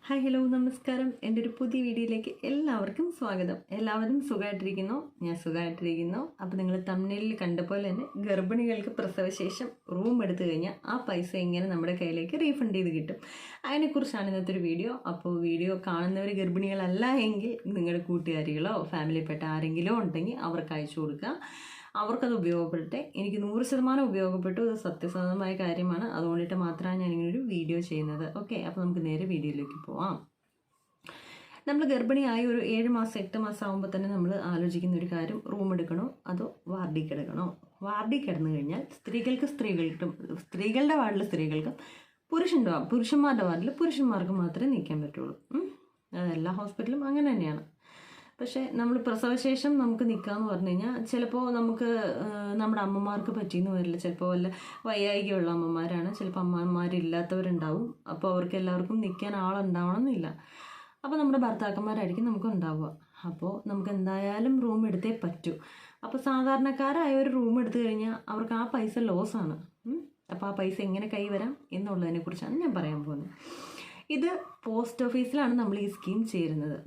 Hi hello നമസ്കാരം. എൻ്റെ ഒരു പുതിയ വീഡിയോയിലേക്ക് എല്ലാവർക്കും സ്വാഗതം. എല്ലാവരും സുഖമായിട്ടിരിക്കുന്നു, ഞാൻ സുഖമായിട്ടിരിക്കുന്നു. അപ്പോൾ നിങ്ങൾ തമ്മിലിൽ കണ്ട പോലെ തന്നെ ഗർഭിണികൾക്ക് പ്രസവശേഷം റൂം എടുത്തു കഴിഞ്ഞാൽ ആ പൈസ എങ്ങനെ നമ്മുടെ കയ്യിലേക്ക് റീഫണ്ട് ചെയ്ത് കിട്ടും, അതിനെക്കുറിച്ചാണ് ഇന്നത്തെ ഒരു വീഡിയോ. അപ്പോൾ വീഡിയോ കാണുന്നവർ ഗർഭിണികളല്ല എങ്കിൽ നിങ്ങളുടെ കൂട്ടുകാരികളോ ഫാമിലിയിൽപ്പെട്ട ആരെങ്കിലും ഉണ്ടെങ്കിൽ അവർക്ക് അയച്ചു കൊടുക്കുക, അവർക്കത് ഉപയോഗപ്പെടട്ടെ. എനിക്ക് 100% ഉപയോഗപ്പെട്ടു. ഇത് സത്യസന്ധമായ കാര്യമാണ്, അതുകൊണ്ടിട്ട് മാത്രമാണ് ഞാനിങ്ങനൊരു വീഡിയോ ചെയ്യുന്നത്. ഓക്കെ, അപ്പോൾ നമുക്ക് നേരെ വീഡിയോയിലേക്ക് പോവാം. നമ്മൾ ഗർഭിണിയായി ഒരു 7 മാസം 8 മാസം ആകുമ്പോൾ തന്നെ നമ്മൾ ആലോചിക്കുന്ന ഒരു കാര്യം, റൂം എടുക്കണോ അതോ വാർഡിൽ കിടക്കണോ. വാർഡിൽ കിടന്നു കഴിഞ്ഞാൽ സ്ത്രീകളുടെ വാർഡിൽ സ്ത്രീകൾക്കും പുരുഷന്മാരുടെ വാർഡിൽ പുരുഷന്മാർക്ക് മാത്രമേ നിൽക്കാൻ പറ്റുള്ളൂ. അതെല്ലാ ഹോസ്പിറ്റലും അങ്ങനെ തന്നെയാണ്. പക്ഷേ നമ്മൾ പ്രസവശേഷം നമുക്ക് നിൽക്കാമെന്ന് പറഞ്ഞു കഴിഞ്ഞാൽ ചിലപ്പോൾ നമുക്ക് നമ്മുടെ അമ്മമാർക്ക് പറ്റിയെന്ന് വരില്ല. ചിലപ്പോൾ വല്ല വയ്യായികയുള്ള അമ്മമാരാണ്, ചിലപ്പോൾ അമ്മമാരില്ലാത്തവരുണ്ടാവും. അപ്പോൾ അവർക്ക് എല്ലാവർക്കും നിൽക്കാൻ ആളുണ്ടാവണമെന്നില്ല. അപ്പോൾ നമ്മുടെ ഭർത്താക്കന്മാരായിരിക്കും നമുക്ക് ഉണ്ടാവുക. അപ്പോൾ നമുക്ക് എന്തായാലും റൂം എടുത്തേ പറ്റൂ. അപ്പോൾ സാധാരണക്കാരായ ഒരു റൂം എടുത്തു കഴിഞ്ഞാൽ അവർക്ക് ആ പൈസ ലോസാണ്. അപ്പോൾ ആ പൈസ എങ്ങനെ കൈവരാം എന്നുള്ളതിനെ കുറിച്ചാണ് ഞാൻ പറയാൻ പോകുന്നത്. ഇത് പോസ്റ്റ് ഓഫീസിലാണ് നമ്മൾ ഈ സ്കീം ചേരുന്നത്.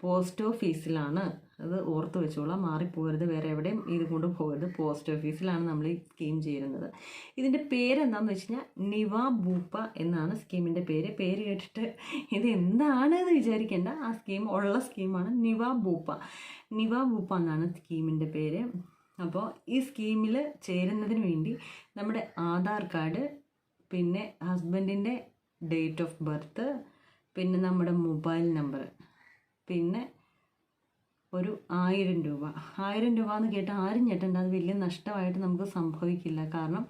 പോസ്റ്റ് ഓഫീസിലാണ്, അത് ഓർത്ത് വെച്ചോളാം, മാറിപ്പോകരുത്, വേറെ എവിടെയും ഇത് കൊണ്ട് പോകരുത്. പോസ്റ്റ് ഓഫീസിലാണ് നമ്മൾ ഈ സ്കീം ചേരുന്നത്. ഇതിൻ്റെ പേരെന്താണെന്ന് വെച്ച് കഴിഞ്ഞാൽ നിവാ ഭൂപ്പ എന്നാണ് സ്കീമിൻ്റെ പേര്. പേര് കേട്ടിട്ട് ഇത് എന്താണെന്ന് വിചാരിക്കേണ്ട, ആ സ്കീം ഉള്ള സ്കീമാണ് നിവാ ഭൂപ്പ എന്നാണ് സ്കീമിൻ്റെ പേര്. അപ്പോൾ ഈ സ്കീമിൽ ചേരുന്നതിന് വേണ്ടി നമ്മുടെ ആധാർ കാർഡ്, പിന്നെ ഹസ്ബൻഡിൻ്റെ ഡേറ്റ് ഓഫ് ബർത്ത്, പിന്നെ നമ്മുടെ മൊബൈൽ നമ്പർ, പിന്നെ ഒരു 1000 രൂപ. 1000 രൂപ എന്ന് കേട്ടാൽ ആരും ഞെട്ടണ്ട, അത് വലിയ നഷ്ടമായിട്ട് നമുക്ക് സംഭവിക്കില്ല. കാരണം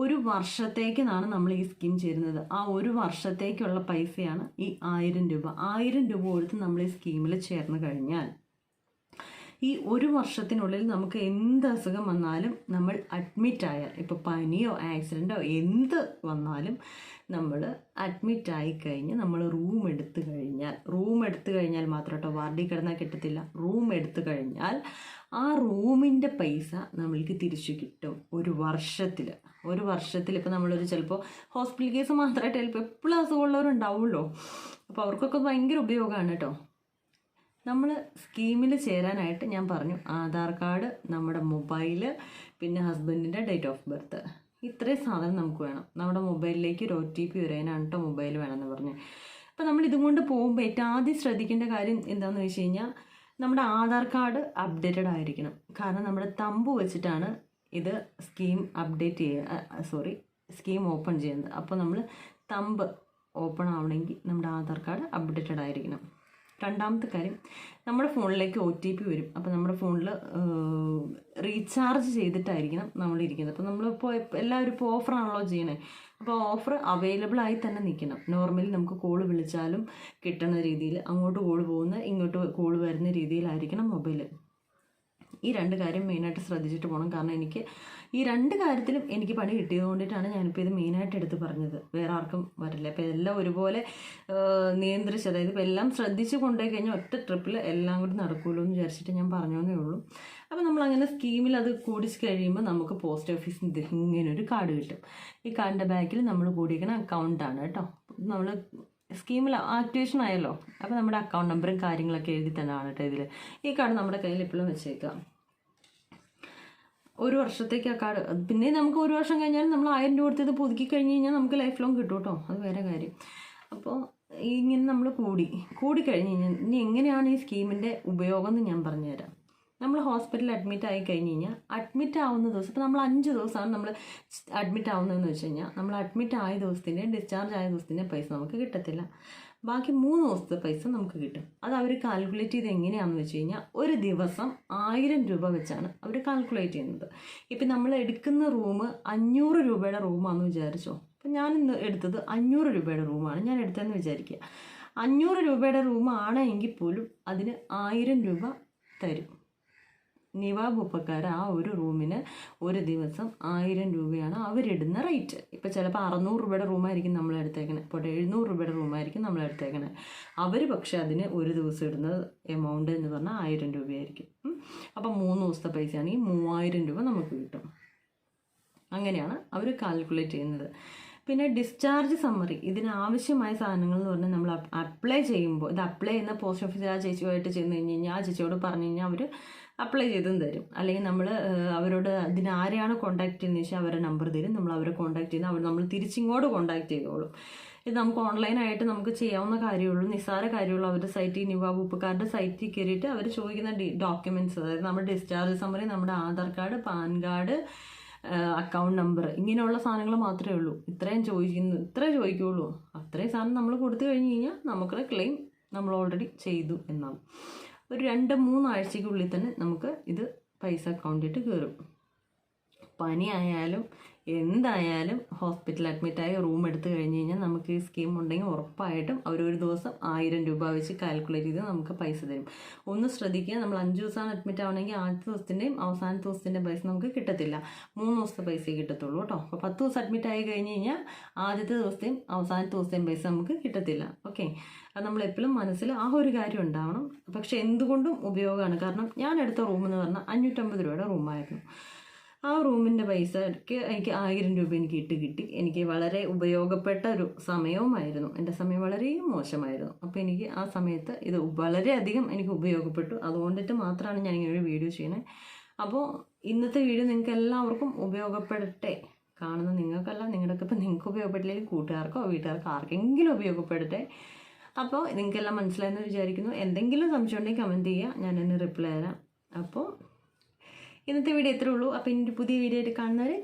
ഒരു വർഷത്തേക്കാണ് നമ്മൾ ഈ സ്കീം ചേരുന്നത്. ആ ഒരു വർഷത്തേക്കുള്ള പൈസയാണ് ഈ 1000 രൂപ. 1000 രൂപ കൊടുത്ത് നമ്മൾ ഈ സ്കീമിൽ ചേർന്ന് കഴിഞ്ഞാൽ ഈ ഒരു വർഷത്തിനുള്ളിൽ നമുക്ക് എന്ത് അസുഖം വന്നാലും നമ്മൾ അഡ്മിറ്റായാൽ, ഇപ്പോൾ പനിയോ ആക്സിഡൻറ്റോ എന്ത് വന്നാലും നമ്മൾ അഡ്മിറ്റായി കഴിഞ്ഞ് നമ്മൾ റൂം എടുത്തു കഴിഞ്ഞാൽ മാത്രം കേട്ടോ, വാർഡിൽ കിടന്നാൽ കിട്ടത്തില്ല. റൂം എടുത്തു കഴിഞ്ഞാൽ ആ റൂമിൻ്റെ പൈസ നമ്മൾക്ക് തിരിച്ചു കിട്ടും ഒരു വർഷത്തിൽ. ഇപ്പോൾ നമ്മളൊരു ചിലപ്പോൾ ഹോസ്പിറ്റൽ കേസ് മാത്രമായിട്ട് ചിലപ്പോൾ എപ്പോഴും അസുഖമുള്ളവരുണ്ടാവുമല്ലോ. അപ്പോൾ അവർക്കൊക്കെ ഭയങ്കര ഉപയോഗമാണ് കേട്ടോ. നമ്മൾ സ്കീമിൽ ചേരാനായിട്ട് ഞാൻ പറഞ്ഞു, ആധാർ കാർഡ്, നമ്മുടെ മൊബൈല്, പിന്നെ ഹസ്ബൻഡിൻ്റെ ഡേറ്റ് ഓഫ് ബർത്ത്, ഇത്രയും സാധനം നമുക്ക് വേണം. നമ്മുടെ മൊബൈലിലേക്ക് ഒരു OTP വരാനാണ് കേട്ടോ മൊബൈൽ വേണമെന്ന് പറഞ്ഞു. അപ്പോൾ നമ്മൾ ഇതും കൊണ്ട് പോകുമ്പോൾ ഏറ്റവും ആദ്യം ശ്രദ്ധിക്കേണ്ട കാര്യം എന്താണെന്ന് വെച്ച് കഴിഞ്ഞാൽ, നമ്മുടെ ആധാർ കാർഡ് അപ്ഡേറ്റഡ് ആയിരിക്കണം. കാരണം നമ്മുടെ തമ്പ് വെച്ചിട്ടാണ് ഇത് സ്കീം സ്കീം ഓപ്പൺ ചെയ്യുന്നത്. അപ്പോൾ നമ്മൾ തമ്പ് ഓപ്പൺ ആവണമെങ്കിൽ നമ്മുടെ ആധാർ കാർഡ് അപ്ഡേറ്റഡ് ആയിരിക്കണം. രണ്ടാമത്തെ കാര്യം, നമ്മുടെ ഫോണിലേക്ക് OTP വരും. അപ്പോൾ നമ്മുടെ ഫോണിൽ റീചാർജ് ചെയ്തിട്ടായിരിക്കണം നമ്മളിരിക്കുന്നത്. അപ്പോൾ നമ്മളിപ്പോൾ എല്ലാവരും ഇപ്പോൾ ഓഫറാണല്ലോ ചെയ്യണേ. അപ്പോൾ ഓഫർ അവൈലബിൾ ആയി തന്നെ നിൽക്കണം. നോർമലി നമുക്ക് കോൾ വിളിച്ചാലും കിട്ടുന്ന രീതിയിൽ, അങ്ങോട്ട് കോൾ പോകുന്ന ഇങ്ങോട്ട് കോൾ വരുന്ന രീതിയിലായിരിക്കണം മൊബൈൽ. ഈ 2 കാര്യം മെയിനായിട്ട് ശ്രദ്ധിച്ചിട്ട് പോകണം. കാരണം ഈ 2 കാര്യത്തിലും എനിക്ക് പണി കിട്ടിയത് കൊണ്ടിട്ടാണ് ഞാനിപ്പോൾ ഇത് മെയിനായിട്ട് എടുത്ത് പറഞ്ഞത്. വേറെ ആർക്കും വരില്ല. അപ്പോൾ എല്ലാം ഒരുപോലെ നിയന്ത്രിച്ച്, അതായത് ഇപ്പോൾ എല്ലാം ശ്രദ്ധിച്ച് കൊണ്ടുപോയി കഴിഞ്ഞാൽ ഒറ്റ ട്രിപ്പിൽ എല്ലാം കൂടി നടക്കുമല്ലോ എന്ന് വിചാരിച്ചിട്ട് ഞാൻ പറഞ്ഞതേ ഉള്ളൂ. അപ്പോൾ നമ്മളങ്ങനെ സ്കീമിൽ അത് കൂടിച്ച് കഴിയുമ്പോൾ നമുക്ക് പോസ്റ്റ് ഓഫീസിൽ ഇങ്ങനൊരു കാർഡ് കിട്ടും. ഈ കാർഡിൻ്റെ ബാക്കിൽ നമ്മൾ കൂടിയിരിക്കുന്ന അക്കൗണ്ടാണ് കേട്ടോ. നമ്മൾ സ്കീമിൽ ആക്ടിവേഷൻ ആയല്ലോ. അപ്പോൾ നമ്മുടെ അക്കൗണ്ട് നമ്പറും കാര്യങ്ങളൊക്കെ എഴുതി തന്നെയാണ് കേട്ടോ ഇതിൽ. ഈ കാർഡ് നമ്മുടെ കയ്യിൽ എപ്പോഴും വെച്ചേക്കാം. ഒരു വർഷത്തേക്ക് ആ കാർഡ്, പിന്നെ നമുക്ക് ഒരു വർഷം കഴിഞ്ഞാൽ നമ്മൾ 1000 രൂപ കൊടുത്തത് പുതുക്കി കഴിഞ്ഞ് കഴിഞ്ഞാൽ നമുക്ക് ലൈഫ് ലോങ് കിട്ടും കേട്ടോ, അത് വേറെ കാര്യം. അപ്പോൾ ഇങ്ങനെ നമ്മൾ കൂടിക്കഴിഞ്ഞ് കഴിഞ്ഞാൽ ഇനി എങ്ങനെയാണ് ഈ സ്കീമിൻ്റെ ഉപയോഗം എന്ന് ഞാൻ പറഞ്ഞുതരാം. നമ്മൾ ഹോസ്പിറ്റലിൽ അഡ്മിറ്റ് ആയി കഴിഞ്ഞ് കഴിഞ്ഞാൽ അഡ്മിറ്റ് ആവുന്ന ദിവസം, ഇപ്പോൾ നമ്മൾ 5 ദിവസമാണ് നമ്മൾ അഡ്മിറ്റ് ആവുന്നതെന്ന് വെച്ച് കഴിഞ്ഞാൽ, നമ്മൾ അഡ്മിറ്റ് ആയ ദിവസത്തിൻ്റെ ഡിസ്ചാർജ് ആയ ദിവസത്തിൻ്റെ പൈസ നമുക്ക് കിട്ടത്തില്ല. ബാക്കി 3 ദിവസത്തെ പൈസ നമുക്ക് കിട്ടും. അത് അവർ കാൽക്കുലേറ്റ് ചെയ്ത് എങ്ങനെയാണെന്ന് വെച്ച് കഴിഞ്ഞാൽ, ഒരു ദിവസം 1000 രൂപ വെച്ചാണ് അവർ കാൽക്കുലേറ്റ് ചെയ്യുന്നത്. ഇപ്പം നമ്മൾ എടുക്കുന്ന റൂം 500 രൂപയുടെ റൂമാണെന്ന് വിചാരിച്ചോ. അപ്പം ഞാൻ ഇന്ന് എടുത്തത് 500 രൂപയുടെ റൂമാണ് ഞാൻ എടുത്തതെന്ന് വിചാരിക്കുക. 500 രൂപയുടെ റൂമാണെങ്കിൽ പോലും അതിന് 1000 രൂപ തരും. നിവാ ഭൂപ്പക്കാർ ആ ഒരു റൂമിന് ഒരു ദിവസം 1000 രൂപയാണ് അവരിടുന്ന റേറ്റ്. ഇപ്പോൾ ചിലപ്പോൾ 600 രൂപയുടെ റൂമായിരിക്കും നമ്മൾ എടുത്തേക്കണേ, ഇപ്പോൾ 700 രൂപയുടെ റൂമായിരിക്കും നമ്മൾ എടുത്തേക്കണേ. അവർ പക്ഷേ അതിന് ഒരു ദിവസം ഇടുന്ന എമൗണ്ട് എന്ന് പറഞ്ഞാൽ 1000 രൂപയായിരിക്കും. അപ്പം 3 ദിവസത്തെ പൈസയാണെങ്കിൽ 3000 രൂപ നമുക്ക് കിട്ടും. അങ്ങനെയാണ് അവർ കാൽക്കുലേറ്റ് ചെയ്യുന്നത്. പിന്നെ ഡിസ്ചാർജ് സമ്മറി, ഇതിനാവശ്യമായ സാധനങ്ങൾ എന്ന് പറഞ്ഞാൽ നമ്മൾ അപ്ലൈ ചെയ്യുമ്പോൾ, ഇത് അപ്ലൈ ചെയ്യുന്ന പോസ്റ്റ് ഓഫീസിൽ ആ ചേച്ചിയുമായിട്ട് ചെന്ന് കഴിഞ്ഞ് കഴിഞ്ഞാൽ ആ ചേച്ചിയോട് പറഞ്ഞു കഴിഞ്ഞാൽ അവർ അപ്ലൈ ചെയ്തും തരും. അല്ലെങ്കിൽ നമ്മൾ അവരോട് ഇതിന് ആരെയാണ് കോൺടാക്ട് ചെയ്യുന്നത് വെച്ചാൽ അവരുടെ നമ്പർ തരും, നമ്മൾ അവരെ കോൺടാക്ട് ചെയ്യുന്നത് അവർ നമ്മൾ തിരിച്ചിങ്ങോട്ട് കോൺടാക്ട് ചെയ്തോളും. ഇത് നമുക്ക് ഓൺലൈനായിട്ട് നമുക്ക് ചെയ്യാവുന്ന കാര്യമുള്ളൂ, നിസ്സാര കാര്യമുള്ളൂ. അവരുടെ സൈറ്റിൽ നിവാ ഉപ്പുകാരുടെ സൈറ്റിൽ കയറിയിട്ട് അവർ ചോദിക്കുന്ന ഡോക്യുമെൻറ്റ്സ്, അതായത് നമ്മുടെ ഡിസ്ചാർജ് സമ്മറി, നമ്മുടെ Aadhaar card, pan card, account number, ഇങ്ങനെയുള്ള സാധനങ്ങൾ മാത്രമേ ഉള്ളൂ. ഇത്രേ ചോദിക്കുകയുള്ളൂ. അത്രയും സാധനം നമ്മൾ കൊടുത്തു കഴിഞ്ഞ് കഴിഞ്ഞാൽ നമുക്കുള്ള ക്ലെയിം നമ്മൾ ഓൾറെഡി ചെയ്തു എന്നാണ്. ഒരു 2-3 ആഴ്ചയ്ക്കുള്ളിൽ തന്നെ നമുക്ക് ഇത് പൈസ അക്കൗണ്ടിട്ട് കയറും. പനി ആയാലും എന്തായാലും ഹോസ്പിറ്റൽ അഡ്മിറ്റായി റൂം എടുത്തു കഴിഞ്ഞ് കഴിഞ്ഞാൽ നമുക്ക് ഈ സ്കീം ഉണ്ടെങ്കിൽ ഉറപ്പായിട്ടും അവരൊരു ദിവസം 1000 രൂപ വെച്ച് കാൽക്കുലേറ്റ് ചെയ്ത് നമുക്ക് പൈസ തരും. ഒന്ന് ശ്രദ്ധിക്കുക, നമ്മൾ 5 ദിവസമാണ് അഡ്മിറ്റ് ആവണമെങ്കിൽ ആദ്യത്തെ ദിവസത്തിൻ്റെയും അവസാനത്തെ ദിവസത്തിൻ്റെയും പൈസ നമുക്ക് കിട്ടത്തില്ല, 3 ദിവസത്തെ പൈസയെ കിട്ടത്തുള്ളൂ കേട്ടോ. അപ്പോൾ 10 ദിവസം അഡ്മിറ്റ് ആയി കഴിഞ്ഞ് കഴിഞ്ഞാൽ ആദ്യത്തെ ദിവസത്തെയും അവസാനത്തെ ദിവസത്തെയും പൈസ നമുക്ക് കിട്ടത്തില്ല. ഓക്കെ, അത് നമ്മളെപ്പോഴും മനസ്സിൽ ആ ഒരു കാര്യം ഉണ്ടാവണം. പക്ഷെ എന്തുകൊണ്ടും ഉപയോഗമാണ്. കാരണം ഞാൻ എടുത്ത റൂമെന്ന് പറഞ്ഞാൽ 550 രൂപയുടെ റൂമായിരുന്നു. ആ റൂമിൻ്റെ പൈസയ്ക്ക് എനിക്ക് 1000 രൂപ എനിക്ക് കിട്ടി. എനിക്ക് വളരെ ഉപയോഗപ്പെട്ട ഒരു സമയവുമായിരുന്നു. എൻ്റെ സമയം വളരെ മോശമായിരുന്നു. അപ്പോൾ എനിക്ക് ആ സമയത്ത് ഇത് വളരെയധികം എനിക്ക് ഉപയോഗപ്പെട്ടു. അതുകൊണ്ടിട്ട് മാത്രമാണ് ഞാൻ ഇങ്ങനെ ഒരു വീഡിയോ ചെയ്യുന്നത്. അപ്പോൾ ഇന്നത്തെ വീഡിയോ നിങ്ങൾക്ക് എല്ലാവർക്കും ഉപയോഗപ്പെടട്ടെ. കാണുന്ന നിങ്ങൾക്കല്ല, നിങ്ങളുടെയൊക്കെ ഇപ്പോൾ നിങ്ങൾക്ക് ഉപയോഗപ്പെട്ടില്ലെങ്കിൽ കൂട്ടുകാർക്കോ വീട്ടുകാർക്കോ ആർക്കെങ്കിലും ഉപയോഗപ്പെടട്ടെ. അപ്പോൾ നിങ്ങൾക്കെല്ലാം മനസ്സിലായെന്ന് വിചാരിക്കുന്നു. എന്തെങ്കിലും സംശയം ഉണ്ടെങ്കിൽ കമൻറ്റ് ചെയ്യുക, ഞാൻ അതിന് റിപ്ലൈ തരാം. അപ്പോൾ ഇന്നത്തെ വീഡിയോ ഇത്രേ ഉള്ളൂ. അപ്പോൾ ഇനി പുതിയ വീഡിയോ ആയിട്ട് കാണുന്നവരെ